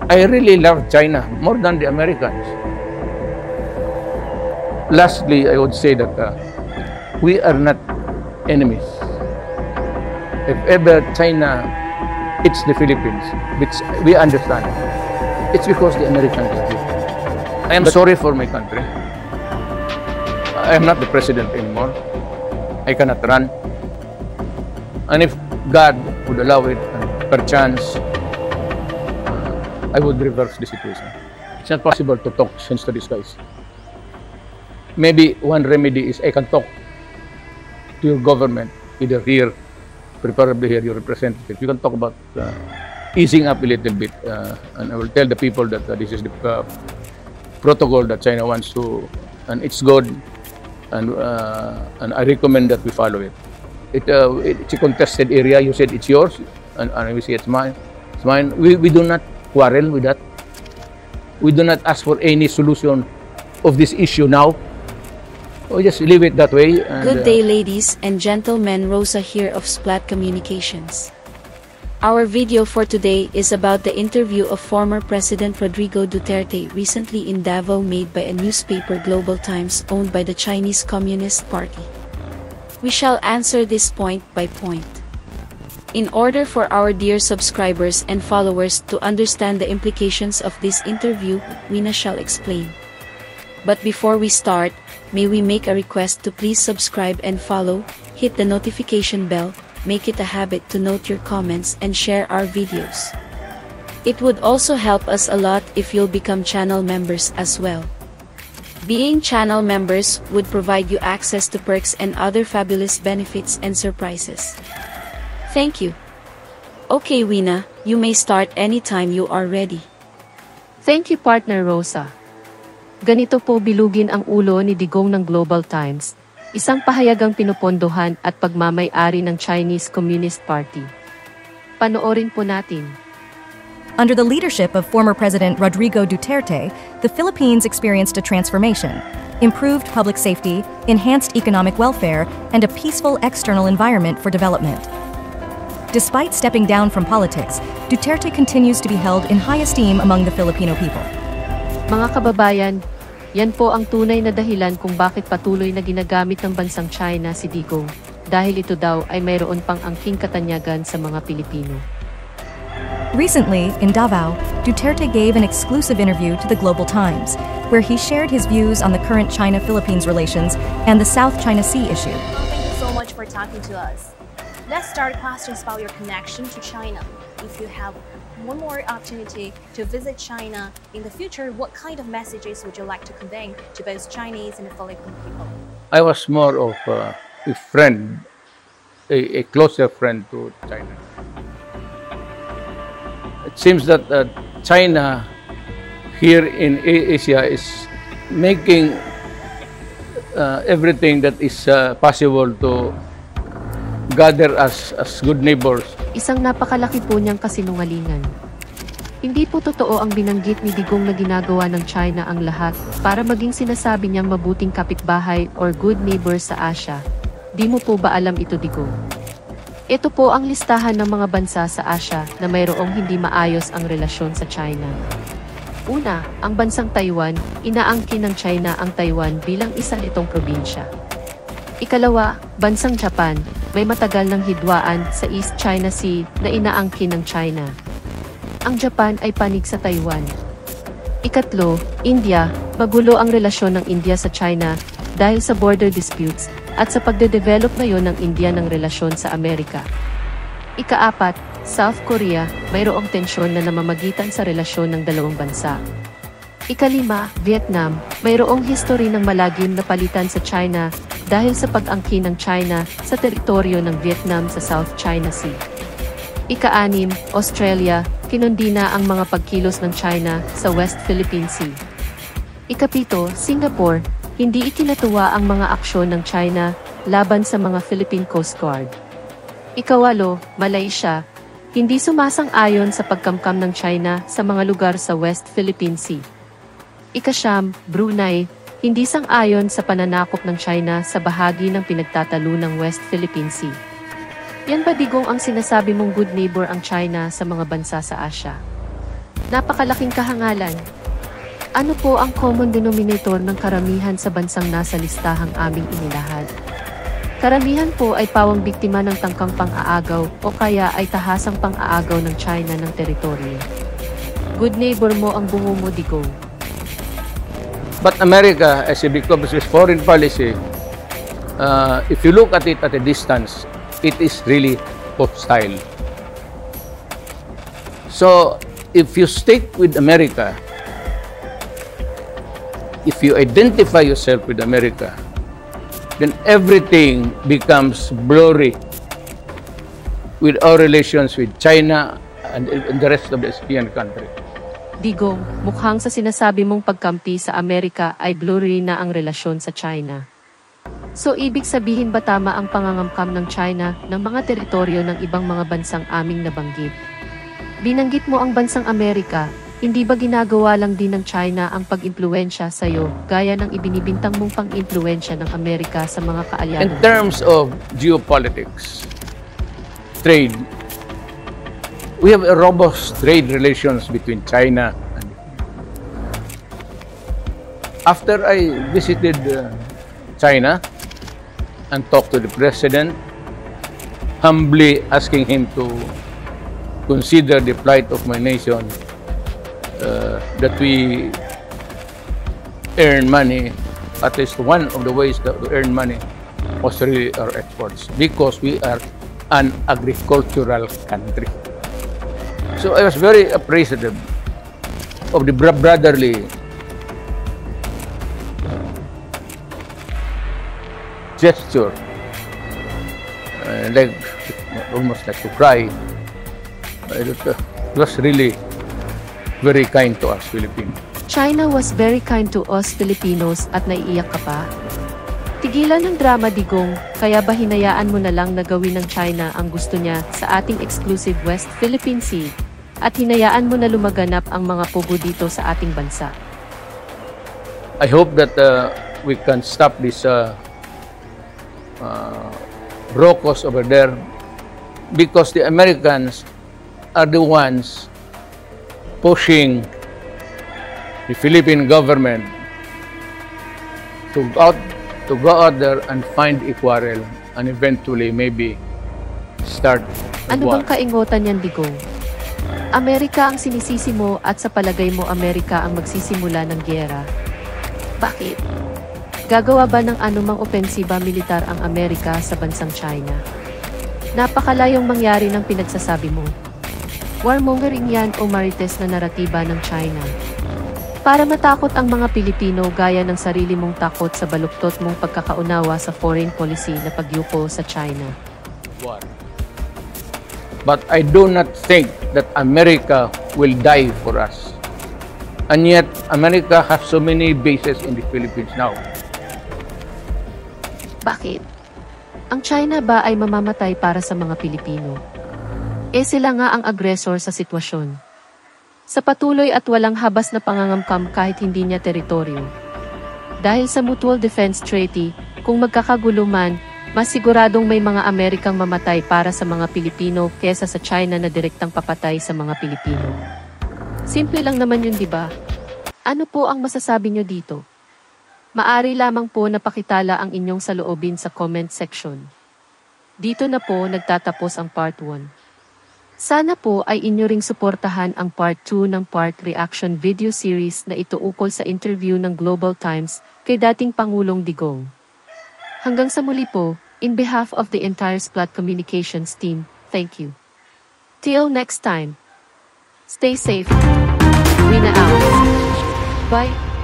I really love China more than the Americans. Lastly, I would say that we are not enemies. If ever China hits the Philippines, which we understand, it's because the Americans do. I am sorry for my country. I am not the president anymore. I cannot run. And if God would allow it, perchance, I would reverse the situation. It's not possible to talk sense to the skies. Maybe one remedy is I can talk to your government, either here, preferably here, your representative. You can talk about easing up a little bit, and I will tell the people that this is the protocol that China wants to, and it's good, and I recommend that we follow it. It's a contested area. You said it's yours, and we say it's mine. It's mine. We do not quarrel with that. We do not ask for any solution of this issue now. We just leave it that way. And, good day, ladies and gentlemen. Rosa here of Splat Communications. Our video for today is about the interview of former President Rodrigo Duterte recently in Davao made by a newspaper Global Times owned by the Chinese Communist Party. We shall answer this point by point. In order for our dear subscribers and followers to understand the implications of this interview, Wina shall explain. But before we start, may we make a request to please subscribe and follow, hit the notification bell, make it a habit to note your comments and share our videos. It would also help us a lot if you'll become channel members as well. Being channel members would provide you access to perks and other fabulous benefits and surprises. Thank you. Okay, Wina, you may start anytime you are ready. Thank you, partner Rosa. Ganito po bilugin ang ulo ni Digong ng Global Times, isang pahayagang pinupondohan at pagmamay-ari ng Chinese Communist Party. Panoorin po natin. Under the leadership of former President Rodrigo Duterte, the Philippines experienced a transformation, improved public safety, enhanced economic welfare, and a peaceful external environment for development. Despite stepping down from politics, Duterte continues to be held in high esteem among the Filipino people. Mga kababayan, yan po ang tunay na dahilan kung bakit patuloy na ginagamit ng bansang China si Digong, dahil ito daw ay mayroon pang angking katanyagan sa mga Pilipino. Recently, in Davao, Duterte gave an exclusive interview to the Global Times, where he shared his views on the current China-Philippines relations and the South China Sea issue. Thank you so much for talking to us. Let's start questions about your connection to China. If you have one more opportunity to visit China in the future, what kind of messages would you like to convey to both Chinese and Filipino people? I was more of a friend, a closer friend to China. It seems that China here in Asia is making everything that is possible to gather us as good neighbors. Isang napakalaki po niyang kasinungalingan. Hindi po totoo ang binanggit ni Digong na ginagawa ng China ang lahat para maging sinasabi niyang mabuting kapitbahay or good neighbor sa Asia. Di mo po ba alam ito, Digong? Ito po ang listahan ng mga bansa sa Asia na mayroong hindi maayos ang relasyon sa China. Una, ang bansang Taiwan, inaangkin ng China ang Taiwan bilang isa nitong probinsya. Ikalawa, bansang Japan, may matagal ng hidwaan sa East China Sea na inaangkin ng China. Ang Japan ay panig sa Taiwan. Ikatlo, India, magulo ang relasyon ng India sa China dahil sa border disputes at sa pagde-develop ngayon ng India ng relasyon sa Amerika. Ikaapat, South Korea, mayroong tensyon na namamagitan sa relasyon ng dalawang bansa. Ikalima, Vietnam, mayroong history ng malagim na palitan sa China dahil sa pag-angkin ng China sa teritoryo ng Vietnam sa South China Sea. Ika-anim, Australia, kinundi na ang mga pagkilos ng China sa West Philippine Sea. Ikapito, Singapore, hindi ikinatuwa ang mga aksyon ng China laban sa mga Philippine Coast Guard. Ikawalo, Malaysia, hindi sumasang-ayon sa pagkamkam ng China sa mga lugar sa West Philippine Sea. Ikasyam, Brunei, hindi sang-ayon sa pananakop ng China sa bahagi ng pinagtatalo ng West Philippine Sea. Yan ba, Digong, ang sinasabi mong good neighbor ang China sa mga bansa sa Asia? Napakalaking kahangalan. Ano po ang common denominator ng karamihan sa bansang nasa listahang aming inilahad? Karamihan po ay pawang biktima ng tangkang pang-aagaw o kaya ay tahasang pang-aagaw ng China ng teritoryo. Good neighbor mo ang bungo mo, Digong. But America, as it becomes its foreign policy, if you look at it at a distance, it is really hostile. So, if you stick with America, if you identify yourself with America, then everything becomes blurry with our relations with China and the rest of the ASEAN countries. Digong, mukhang sa sinasabi mong pagkampi sa Amerika ay blurry na ang relasyon sa China. So ibig sabihin ba tama ang pangangamkam ng China ng mga teritoryo ng ibang mga bansang aming nabanggit? Binanggit mo ang bansang Amerika, hindi ba ginagawa lang din ng China ang pag-impluwensya sa iyo gaya ng ibinibintang mong pang-impluwensya ng Amerika sa mga kaalyado? In terms of geopolitics, trade, we have a robust trade relations between China and after I visited China and talked to the president, humbly asking him to consider the plight of my nation, that we earn money, at least one of the ways that we earn money was really our exports, because we are an agricultural country. So I was very appreciative of the brotherly gesture, like almost like to cry. It was really very kind to us Filipinos. China was very kind to us Filipinos at naiiyak ka pa? Tigilan ng drama, Digong, kaya ba hinayaan mo na lang na gawin ng China ang gusto niya sa ating exclusive West Philippine Sea at hinayaan mo na lumaganap ang mga pogo dito sa ating bansa? I hope that we can stop this raucous over there, because the Americans are the ones pushing the Philippine government to go out there and find a quarrel and eventually maybe start a Ano war. bang kaingotan yan, Digong? Amerika ang sinisisi mo at sa palagay mo Amerika ang magsisimula ng gyera. Bakit? Gagawa ba ng anumang opensiba militar ang Amerika sa bansang China? Napakalayong mangyari ng pinagsasabi mo. Warmongering yan o marites na naratiba ng China. Para matakot ang mga Pilipino gaya ng sarili mong takot sa baluktot mong pagkakaunawa sa foreign policy na pagyuko sa China. War. But I do not think that America will die for us. And yet, America has so many bases in the Philippines now. Bakit? Ang China ba ay mamamatay para sa mga Pilipino? Sila nga ang agresor sa sitwasyon. Sa patuloy at walang habas na pangangamkam kahit hindi niya teritoryo. Dahil sa Mutual Defense Treaty, kung magkakagulo man, mas siguradong may mga Amerikang mamatay para sa mga Pilipino kesa sa China na direktang papatay sa mga Pilipino. Simple lang naman yun, di ba? Ano po ang masasabi nyo dito? Maari lamang po na pakitala ang inyong saloobin sa comment section. Dito na po nagtatapos ang part 1. Sana po ay inyo ring suportahan ang part 2 ng part reaction video series na ito ukol sa interview ng Global Times kay dating Pangulong Digong. Hanggang sa muli po, in behalf of the entire Splat Communications team, thank you. Till next time. Stay safe. Rina out. Bye.